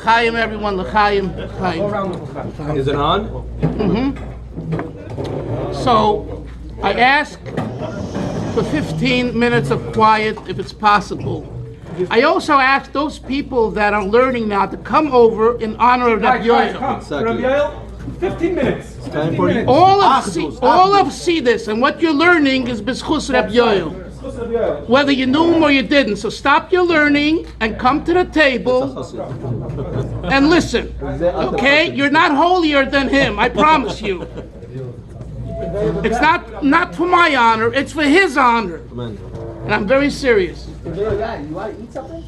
L'chaim, everyone. L'chaim. L'chaim. Is it on? So, I ask for 15 minutes of quiet, if it's possible. I also ask those people that are learning now to come over in honor of Rabbi Yoel. Exactly. Rabbi Yoel, 15 minutes. 15 minutes. All of Sidis, and what you're learning is B'schus Rabbi Yoel. Whether you knew him or you didn't. So stop your learning and come to the table and listen. Okay? You're not holier than him, I promise you. It's not for my honor, it's for his honor. And I'm very serious. You want to eat something?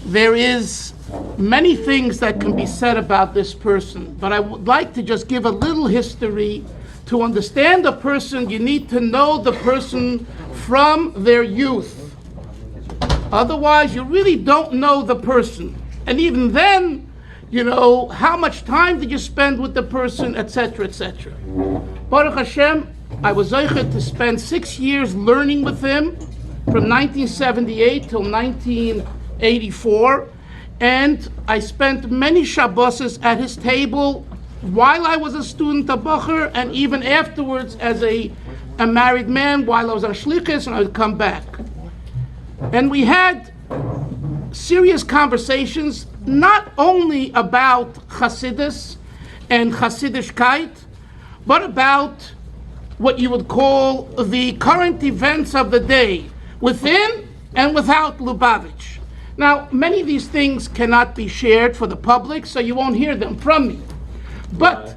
There is many things that can be said about this person, but I would like to just give a little history. To understand a person, you need to know the person from their youth. Otherwise, you really don't know the person. And even then, you know, how much time did you spend with the person, etc., etc. Baruch Hashem, I was zeicher to spend 6 years learning with him from 1978 till 1984. And I spent many Shabboses at his table while I was a student of Bacher, and even afterwards as a married man while I was on Shlichus, and I would come back. And we had serious conversations, not only about Chassidus and Chassidischkeit, but about what you would call the current events of the day, within and without Lubavitch. Now, many of these things cannot be shared for the public, so you won't hear them from me. But,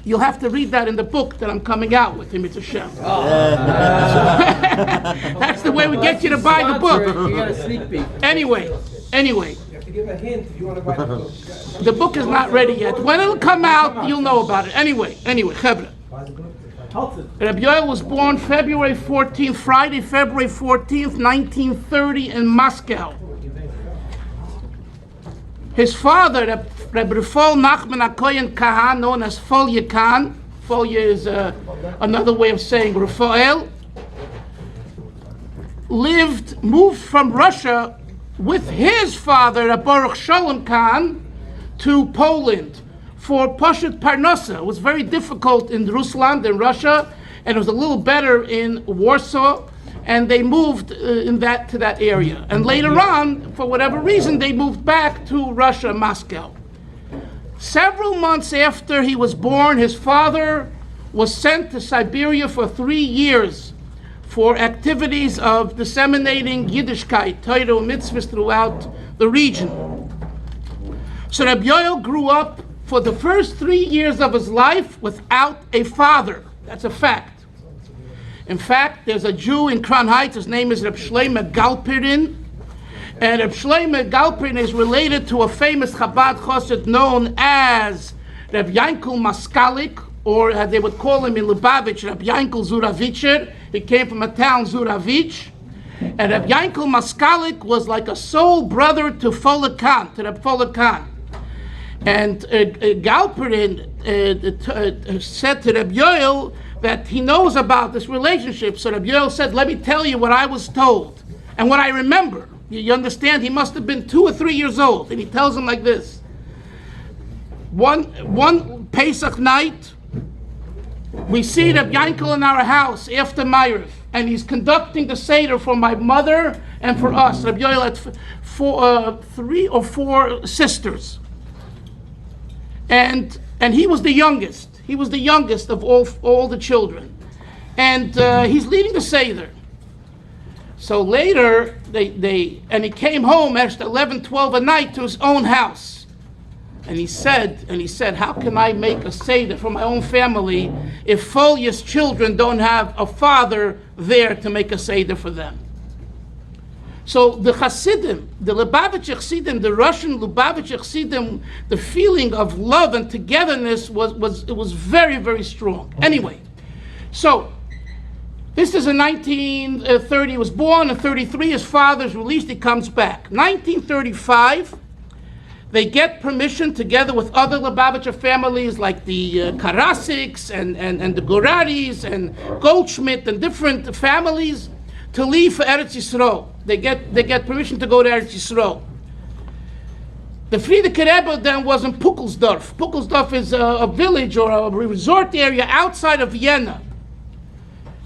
you'll have to read that in the book that I'm coming out with him. It's a sham. That's the way we get you to buy the book. You got a sneak peek. Anyway. You have to give a hint if you want to buy the book. The book is not ready yet. When it'll come out, you'll know about it. Anyway, Chevra. Rabbi Yoel was born Friday, February 14th, 1930 in Moscow. His father, Rabbi Rafal Nachman HaKoyen Kahan, known as Folye Khan. Folye is another way of saying Rafael. Moved from Russia with his father, Rabbi Baruch Shalom Khan, to Poland for Pashut Parnasa. It was very difficult in Rusland, in Russia, and it was a little better in Warsaw. And they moved to that area. And later on, for whatever reason, they moved back to Russia, Moscow. Several months after he was born, his father was sent to Siberia for 3 years for activities of disseminating Yiddishkeit, Torah and mitzvahs throughout the region. So Rabbi Yoel grew up for the first 3 years of his life without a father. That's a fact. In fact, there's a Jew in Crown Heights, his name is Reb Shlomo Galperin, and Reb Shlomo Galperin is related to a famous Chabad chassid known as Reb Yankel Maskalik, or as they would call him in Lubavitch, Reb Yankel Zuravitcher. He came from a town, Zuravitch. And Reb Yankel Maskalik was like a soul brother to Folye Khan, to Reb Folye Khan. And Galperin said to Reb Yoel that he knows about this relationship. So Rabbi Yoel said, let me tell you what I was told and what I remember. You understand? He must have been 2 or 3 years old. And he tells him like this. One Pesach night, we see Rabbi Yankel in our house after Ma'ariv, and he's conducting the Seder for my mother and for us. Rabbi Yoel had 3 or 4 sisters. And he was the youngest. He was the youngest of all the children. And he's leading the Seder. So later, he came home at 11, 12 at night to his own house. And he said, how can I make a Seder for my own family if Folye's children don't have a father there to make a Seder for them? So the Hasidim, the Lubavitch Chassidim, the Russian Lubavitch Chassidim, the feeling of love and togetherness was very, very strong. Anyway, so this is in 1930. He was born in 33. His father's released. He comes back. 1935, they get permission together with other Lubavitcher families like the Karasiks and the Goraris and Goldschmidt and different families to leave for Eretz Yisrael. They get permission to go to Eretz Yisrael. The Frierdiker Rebbe then was in Puckelsdorf. Puckelsdorf is a village or a resort area outside of Vienna.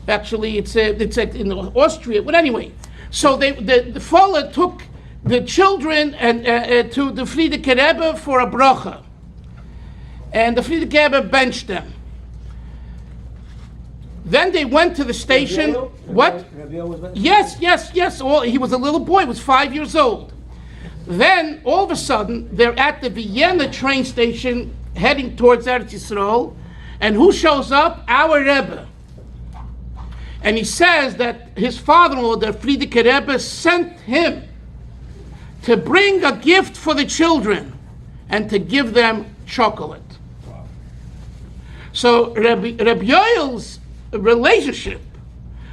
Actually, it's in Austria. But anyway, so the Foller took the children and to the Frierdiker Rebbe for a bracha. And the Frierdiker Rebbe benched them. Then they went to the station. What? Yes. Well, he was a little boy. He was 5 years old. Then, all of a sudden, they're at the Vienna train station heading towards Eretz Yisrael. And who shows up? Our Rebbe. And he says that his father-in-law, the Frierdiker Rebbe, sent him to bring a gift for the children and to give them chocolate. So Rabbi Yoel's relationship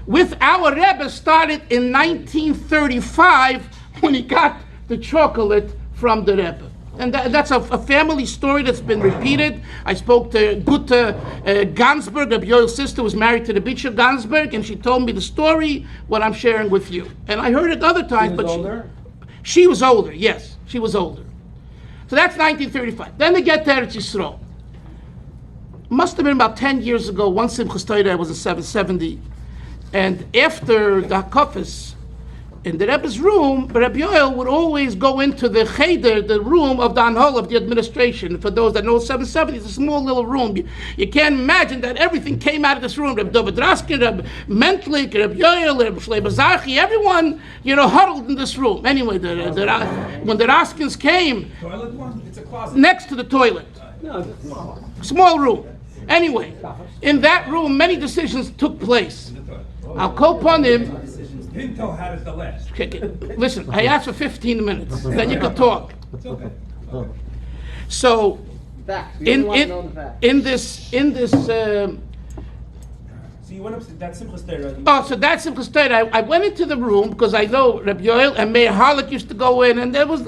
with our Rebbe started in 1935 when he got the chocolate from the Rebbe. And that's a family story that's been repeated. I spoke to Gutta Gansberg, Rabbi Yoel's sister, was married to the Bitcher Gansberg, and she told me the story, what I'm sharing with you. And I heard it other times, she was older, yes, she was older. So that's 1935. Then they get to Eretz Yisrael. Must have been about 10 years ago, one Simchas Torah, I was in 770. And after the Hakafis, in the Rebbe's room, Rabbi Yoel would always go into the cheder, the room of the Anhol of the administration. For those that know 770, it's a small little room. You can't imagine that everything came out of this room. Rabbi David Raskin, Rabbi Mentlik, Rabbi Yoel, Rabbi Shlei Bazarchi, everyone, huddled in this room. Anyway, when the Raskins came, Toilet one? It's a closet. next to the toilet, small room. Anyway, in that room, many decisions took place. I'll call upon him. Pinto had it the last. Listen, I asked for 15 minutes, then you could talk. It's okay. So, Facts. We in want to know the facts. So you went up to that Simchas Torah. so that's Simchas Torah. I went into the room because I know Rabbi Yoel and Meir Harlech used to go in, and there was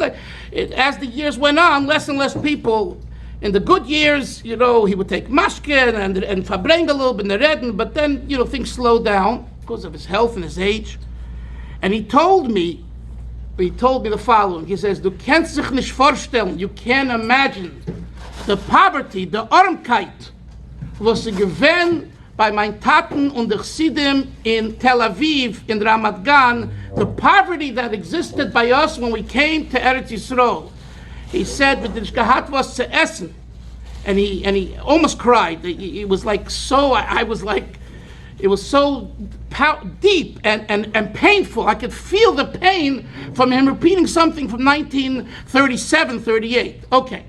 as the years went on, less and less people. In the good years, he would take mashke and fabrenga a little bit in the redden, but then, things slowed down because of his health and his age. And he told me the following. He says, "Du kannst sich nicht vorstellen, you can't imagine the poverty, the Armkeit, was gewesen bei mein Taten und der Chassidim in Tel Aviv, in Ramat Gan, the poverty that existed by us when we came to Eretz Yisrael." He said, "But the gehat was zu essen," and he almost cried. It was like so. I was like, it was so deep and painful. I could feel the pain from him repeating something from 1937, 38. Okay,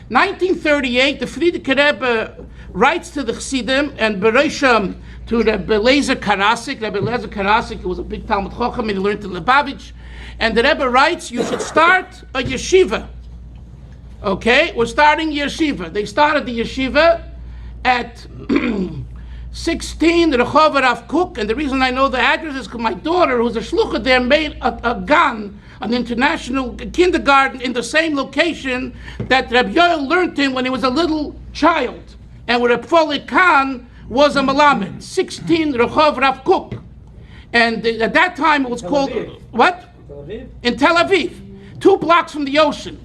1938. The Frierdiker Rebbe writes to the Chassidim and Beresham to Rebbe Lezer Karasik. Rebbe Lezer Karasik was a big Talmud Chacham and he learned in Lubavitch. And the Rebbe writes, "You should start a yeshiva." Okay, we're starting yeshiva. They started the yeshiva at 16 Rehov Rav Kook, and the reason I know the address is because my daughter, who's a shlucha there, made a gan, an international kindergarten in the same location that Reb Yoel learned in when he was a little child, and where Reb Foley Khan was a Malamed, 16 Rehov Rav Kook. And at that time it was called, what? In Tel Aviv, 2 blocks from the ocean.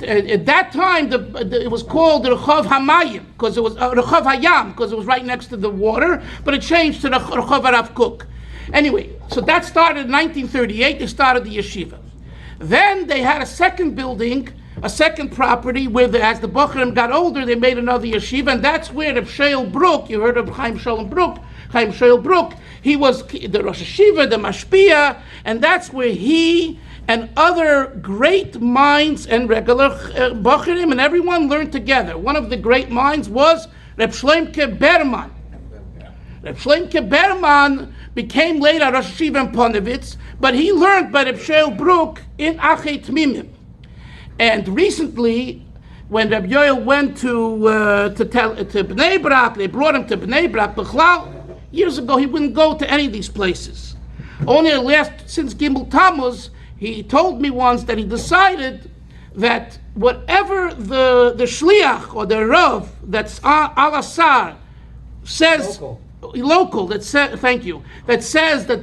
At that time, it was called Rehov Hamayim, because it was Rehov Hayam, because it was right next to the water, but it changed to Rehov Rav Kook. Anyway, so that started in 1938, they started the yeshiva. Then they had a second building, a second property, where as the Bocharim got older, they made another yeshiva, and that's where the Sheil Brook, you heard of Chaim Sheil Brook, he was the Rosh Hashiva, the Mashpia, and that's where he and other great minds and regular Bocharim and everyone learned together. One of the great minds was Reb Shloimke Berman. Reb Shloimke Berman became later Rosh Hashiva in Ponevezh, but he learned by Reb Sheil Brook in Achei Tmimim. And recently, when Reb Yoel went to Bnei Brak, they brought him to Bnei Brak. Bechlal, years ago, he wouldn't go to any of these places. Only since Gimel Tammuz, he told me once that he decided that whatever the shliach or the rav that's al asar says, local that says, thank you, that says that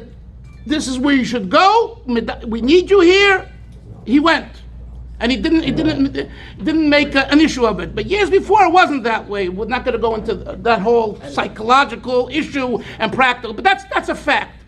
this is where you should go, we need you here, he went. And he didn't make an issue of it. But years before, it wasn't that way. We're not going to go into that whole psychological issue and practical, but that's a fact.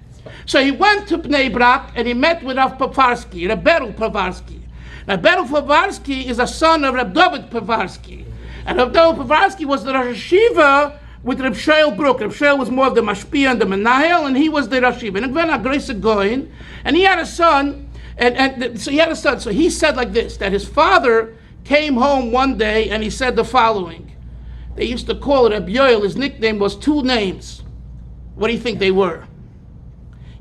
So he went to Bnei Brak and he met with Rav Povarsky, Reb Berel Povarsky. Now, Berel Povarsky is a son of Reb David Povarsky. And Reb David Povarsky was the Rosh Yeshiva with Reb Shoel Brook. Reb Shoel was more of the Mashpia and the Menahel, and he was the Rosh Yeshiva. And he had a son. So he had a son. So he said like this, that his father came home one day and he said the following. They used to call it Reb Yoel. His nickname was two names. What do you think they were?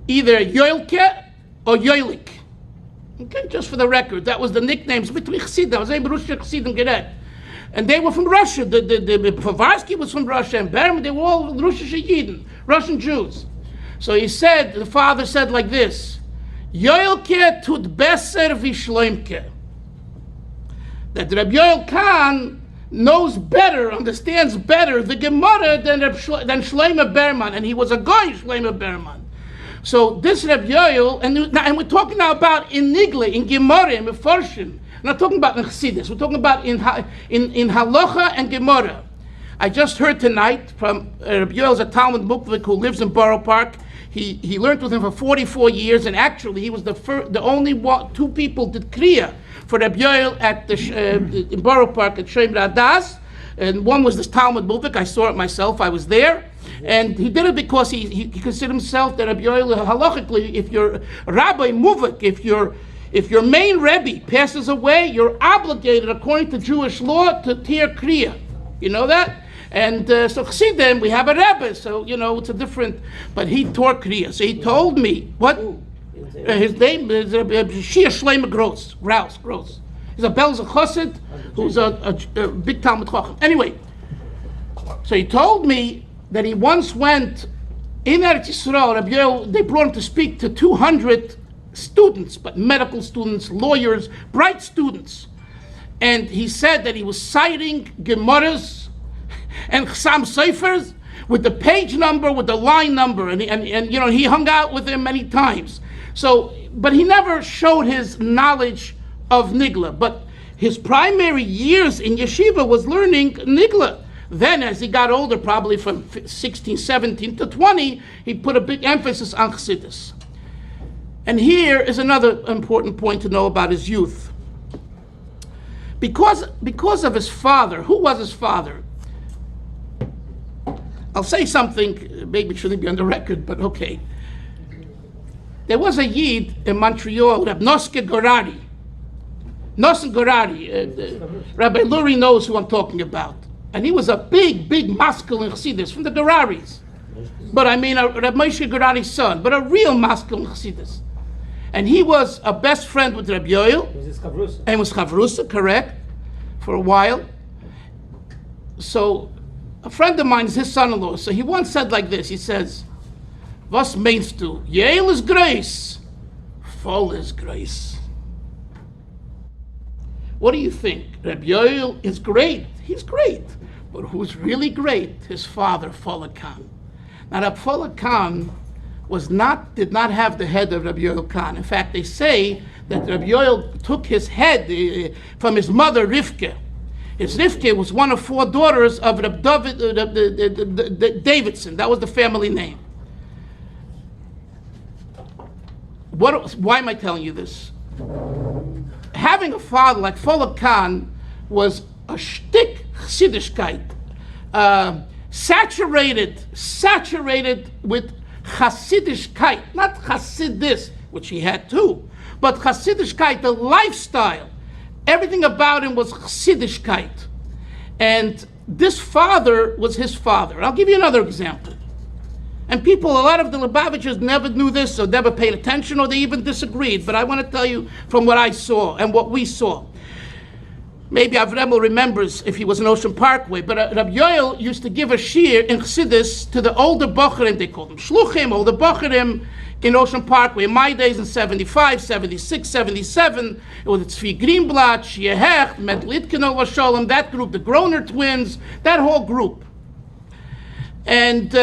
Either Yoelke or Yoelik. Okay, just for the record, that was the nicknames between Chassidim. That was Russia Chassidim Geret. And they were from Russia. The Povarsky was from Russia, and Berman, they were all Russian Yidden, Russian Jews. So he said, the father said like this, Yoelke tut beser vishloimke. That Reb Yoel Kahn knows better, understands better the Gemara than Shlomo Berman, and he was a guy, Shlomo Berman. So this Reb Yoel, and we're talking now about in Nigla, in Gemara, in Mefarshim. We're not talking about in Chassidus. We're talking about in Halacha and Gemara. I just heard tonight from Reb Yoel's a Talmud Mukvik who lives in Borough Park. He learned with him for 44 years, and actually he was the only two people did Kriya for Reb Yoel at in Borough Park at Shem Radas, and one was this Talmud Muvik. I saw it myself. I was there, and he did it because he considered himself that Reb Yoel halachically, if you're Rabbi Muvik, if your main Rebbe passes away, you're obligated according to Jewish law to tear Kriya. You know that? And so Chassidim, we have a Rebbe, so it's a different. But he tore Kriya. So he told me what his name is. Shia Shleima Gross. He's a Belzer Chassid who's a big Talmud Chacham. Anyway, so he told me that he once went in Eretz Yisrael. Rabbi Yoel, they brought him to speak to 200 students, but medical students, lawyers, bright students, and he said that he was citing Gemaras and Chassam Seifers with the page number, with the line number, and he hung out with him many times. So, but he never showed his knowledge of Nigla. But his primary years in yeshiva was learning Nigla. Then, as he got older, probably from 16, 17 to 20, he put a big emphasis on Chassidus. And here is another important point to know about his youth. Because of his father, who was his father? I'll say something, maybe it shouldn't be on the record, but okay. There was a Yid in Montreal, Reb Noske Gorari. Noske Gorari, Rabbi Lurie knows who I'm talking about. And he was a big masculine Chassidus from the Goraris. But I mean, Reb Moshe Gorari's son, but a real masculine Chassidus. And he was a best friend with Reb Yoel. And was Chavrusa, correct, for a while. So, a friend of mine is his son-in-law, so he once said like this, he says, Was meinst du? Yoel is grace, voll is grace. What do you think? Reb Yoel is great, he's great, but who's really great? His father, Fola Khan. Now, Reb Fola Khan did not have the head of Reb Yoel Khan. In fact, they say that Reb Yoel took his head from his mother, Rivka. His Rivka was one of 4 daughters of Reb Davidson. That was the family name. Why am I telling you this? Having a father like Fola Khan was a shtick Chassidischkeit, saturated with Chassidischkeit, not Chassidus, which he had too, but Chassidischkeit, the lifestyle. Everything about him was Chassidischkeit. And this father was his father. I'll give you another example. And a lot of the Lubavitchers never knew this or never paid attention or they even disagreed. But I want to tell you from what I saw and what we saw. Maybe Avremel remembers if he was in Ocean Parkway, but Rabbi Yoel used to give a shir in Chassidus to the older Bocharim, they called them Shluchim, older Bocharim in Ocean Parkway. In my days in 75, 76, 77, it was Tzvi Greenblatt, Shia Hecht, Met Litkin Sholem, that group, the Groner twins, that whole group. And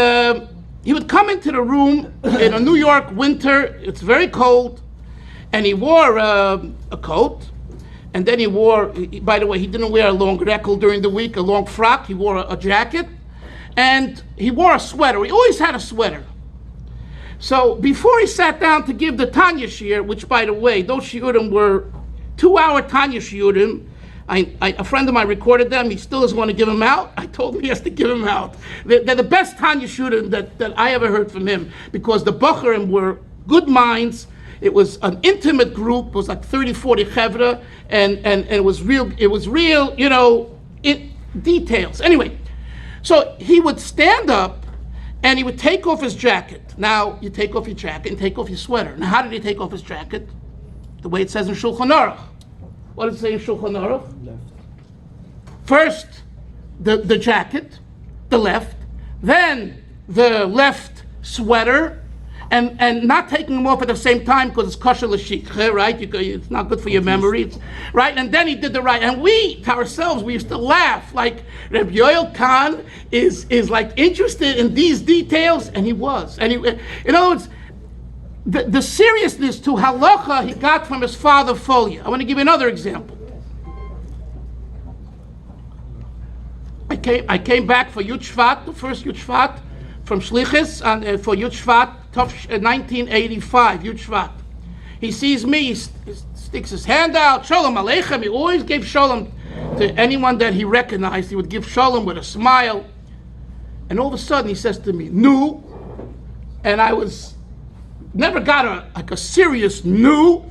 he would come into the room in a New York winter, it's very cold, and he wore a coat, And then he wore, by the way, he didn't wear a long rekel during the week, a long frock. He wore a jacket. And he wore a sweater. He always had a sweater. So before he sat down to give the Tanya Shiur, which, by the way, those Shiurim were 2-hour Tanya Shiurim. A friend of mine recorded them. He still doesn't want to give them out. I told him he has to give them out. They're the best Tanya Shiurim that I ever heard from him, because the Bochurim were good minds. It was an intimate group. It was like 30, 40 chevra, and it was real, details. Anyway, so he would stand up and he would take off his jacket. Now, you take off your jacket and take off your sweater. Now, how did he take off his jacket? The way it says in Shulchan Aruch. What does it say in Shulchan Aruch? Left. First, the jacket, the left, then the left sweater, and not taking them off at the same time because it's kosher l'shikha, right? It's not good for your memory, right? And then he did the right. And we, to ourselves, we used to laugh. Like, Reb Yoel Kahn is like interested in these details, and he was. And in other words, the seriousness to halacha he got from his father Folia. I want to give you another example. I came back for Yud Shvat, the first Yud Shvat, from Shlichus, for Yud Shvat, 1985, Yud Shvat. He sees me, he sticks his hand out, Shalom Aleichem. He always gave Shalom to anyone that he recognized. He would give Shalom with a smile. And all of a sudden he says to me, "Nu," and I never got a serious "nu,"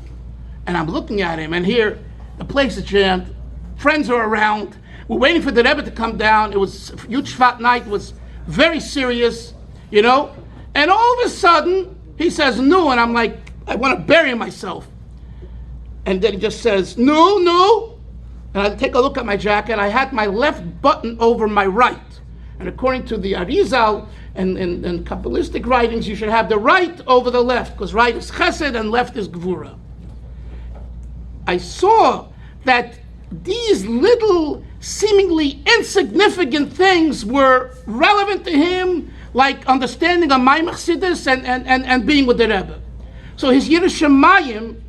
and I'm looking at him, and here the place is jammed, friends are around, we're waiting for the Rebbe to come down. It was Yud Shvat night, was very serious, and all of a sudden he says "nu," and I'm like, I want to bury myself. And then he just says "nu, nu," and I take a look at my jacket. I had my left button over my right, and according to the Arizal and Kabbalistic writings, you should have the right over the left, because right is chesed and left is gvura. I saw that these little, seemingly insignificant things were relevant to him, like understanding of my Chassidus and being with the Rebbe. So his Yiras Shamayim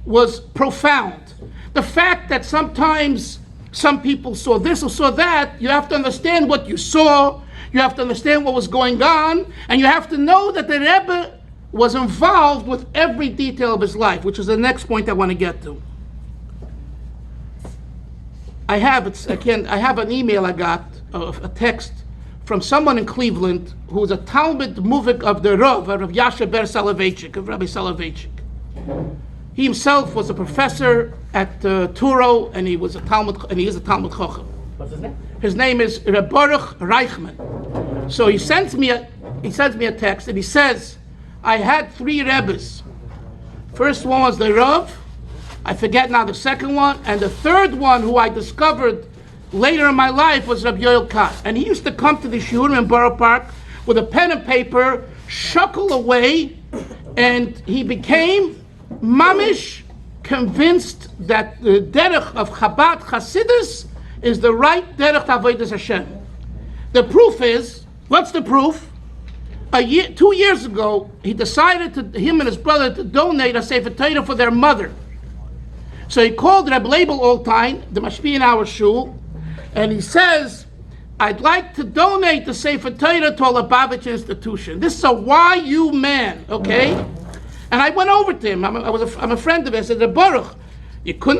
was profound. The fact that sometimes some people saw this or saw that, you have to understand what you saw, you have to understand what was going on, and you have to know that the Rebbe was involved with every detail of his life, which is the next point I want to get to. I have an email I got, a text from someone in Cleveland who was a Talmud Muvik of the Rav Yasha Ber Soloveitchik, of Rabbi Soloveitchik. He himself was a professor at Turo, and he is a Talmud Chacham. What's his name? His name is Reb Baruch Reichman. So he sends me a text, and he says, I had 3 Rebbes. First one was the Rav, I forget now the second one, and the third one, who I discovered later in my life, was Reb Yoel Kahn. And he used to come to the shiurim in Borough Park with a pen and paper, shuckle away, and he became mamish convinced that the derech of Chabad Chassidus is the right derech to avodas Hashem. The proof is, what's the proof? 2 years ago, he decided him and his brother, to donate a Sefer Torah for their mother. So he called Reb Label Altein, the mashpia in our shul, and he says, I'd like to donate the Sefer Torah to a Lubavitch institution. This is a YU man, okay? And I went over to him. I'm a friend of his. I said, Baruch, you couldn't